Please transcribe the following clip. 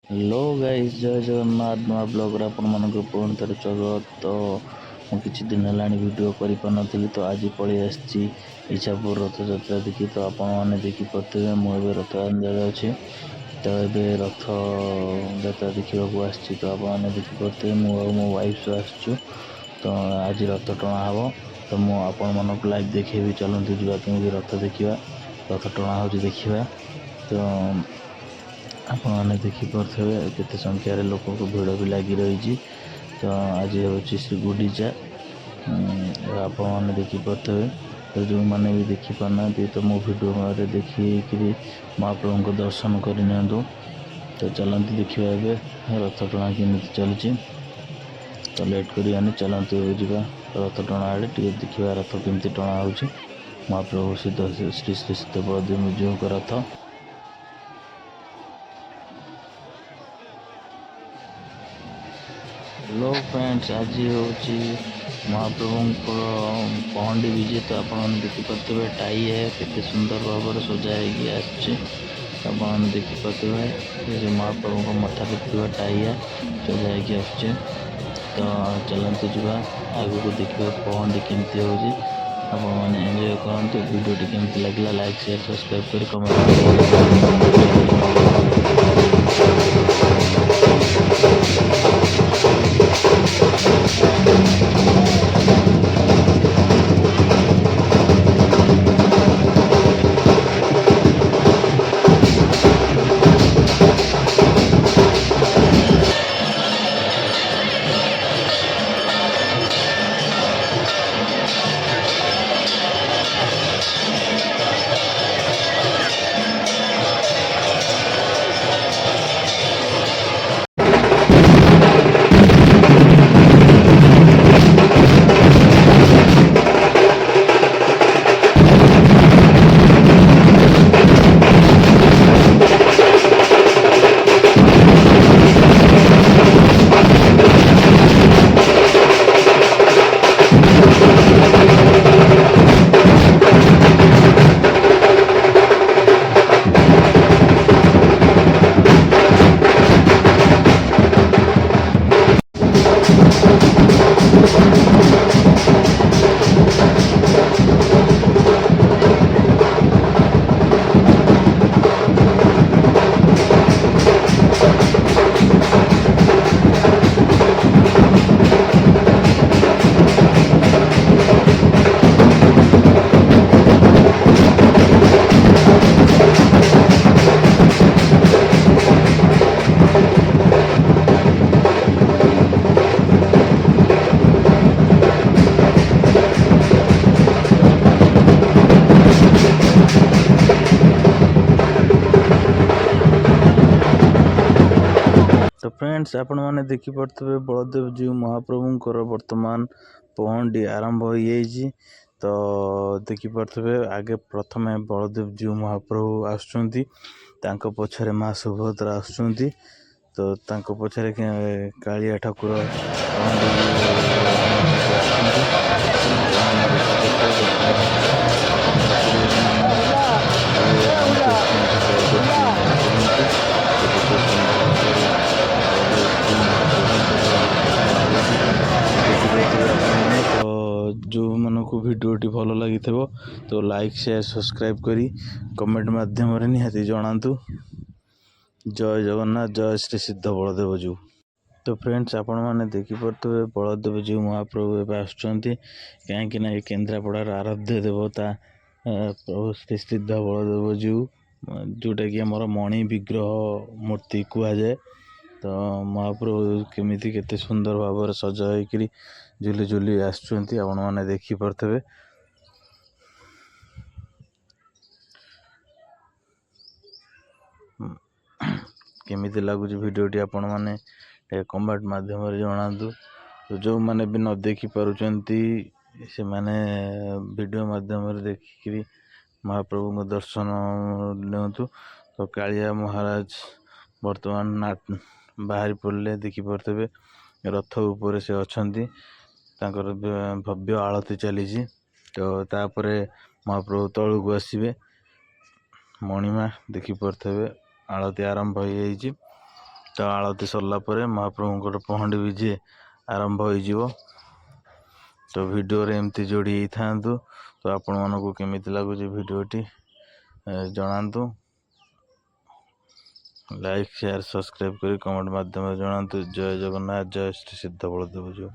Hello guys, जय जगन्नाथ नुआ blogger आपण मानक पुणी थे स्वागत। तो किसी दिन है वीडियो कर तो आज पलि आसी इच्छापुर रथ यात्रा देखी। तो आपण मैंने देखिपे मुझे रथ अंदाज अच्छे तो ये रथ यात्रा देखा आसी। तो आपने देखिपे मुझे मो वाइफ सह आसचु। तो आज रथ टणा हम तो मुझे लाइव देखेबी। चलते जावा कमी रथ देखा, रथ टणा हो देखा। तो आपने देखिपे केते संख्यार लोक को भिड़ भी लगी रही। तो आज हूँ श्री गुंडीचा आपने देखिपे। तो जो मैंने भी देखी पारना तो मो भिडियो में देखिए महाप्रभु को दर्शन करनी। तो चलते देखा रथ टणा केमी चलुची। तो लेट कर चलते जा रथ टणा आड़े देखा रथ केमती टणा हो महाप्रभु सिद्ध श्री श्री सिद्ध बलदेव जीव का रथ। हेलो फ्रेंड्स, आज हूँ महाप्रभु पहंडी विजय। तो आपने देखिपे टाई है केते सुंदर भाव में सजाई आपने देखिपे जो महाप्रभु मथा पे टाई है सजाई आसचे। तो चलते जावा आगे को देखिए पहंडी केमती हो। आपने एंजॉय करते वीडियो केमती लगे लाइक शेयर सब्सक्राइब कर तो फ्रेंड्स, आपण मैंने देखिपे बलदेव जीव महाप्रभुंर वर्तमान पहंडी आरंभ हो जाइए। तो देखिपे आगे प्रथम बलदेव जीव महाप्रभु आसुंच, पछरे माँ सुभद्रा आसुंच। तो पछरे कालिया ठाकुर जो मन को भिडियोटी भल लगी तो लाइक शेयर सब्सक्राइब करी कमेंट माध्यम निहाती जनातु। जय जगन्नाथ, जय श्री सिद्ध बलदेव जीव। तो फ्रेंड्स, आपण मैंने देखिपे बलदेव जीव महाप्रभु एवं आसुँच कहीं केन्द्रापड़ार आराध्य देवता प्रभु श्री सिद्ध बलदेव जीव, जोटा कि आमर मणि विग्रह मूर्ति कहुए। तो महाप्रभु केमिति केते सुंदर भाव सजाई झुली झुली आसुँच आपण मैंने देखिपे। केमिति लगुच भिडियोटी आपण मैंने कमेंट माध्यम जनातु। तो जो मैंने भी न देखी पारुचंती से मैंने वीडियो माध्यम देखिक महाप्रभु को दर्शन नियंतु। तो कालिया महाराज वर्तमान बाहरी पड़े देखिपे रथ उपर से अच्छी भव्य आलती चली। तो तापर महाप्रभु तलू को आसवे मणिमा देखिपे आलती आरंभ हो। ତ ଆଳତି ସରିଲା ପରେ ମହାପ୍ରଭୁଙ୍କର ପହଣ୍ଡି ବିଜେ ଆରମ୍ଭ ହୋଇଯିବ। ତ ଭିଡ଼ିଓରେ ଏମିତି ଯୋଡ଼ି ହେଇଥାନ୍ତୁ। ତ ଆପଣମାନଙ୍କୁ କେମିତି ଲାଗୁଛି ଭିଡ଼ିଓଟି ଜଣାନ୍ତୁ। ଲାଇକ୍ ସେୟାର ସବସ୍କ୍ରାଇବ୍ କରି କମେଣ୍ଟ ମାଧ୍ୟମରେ ଜଣାନ୍ତୁ। ଜୟ ଜଗନ୍ନାଥ, ଜୟ ଶ୍ରୀ ସିଦ୍ଧ ବଳଦେବ ଜୀଉ।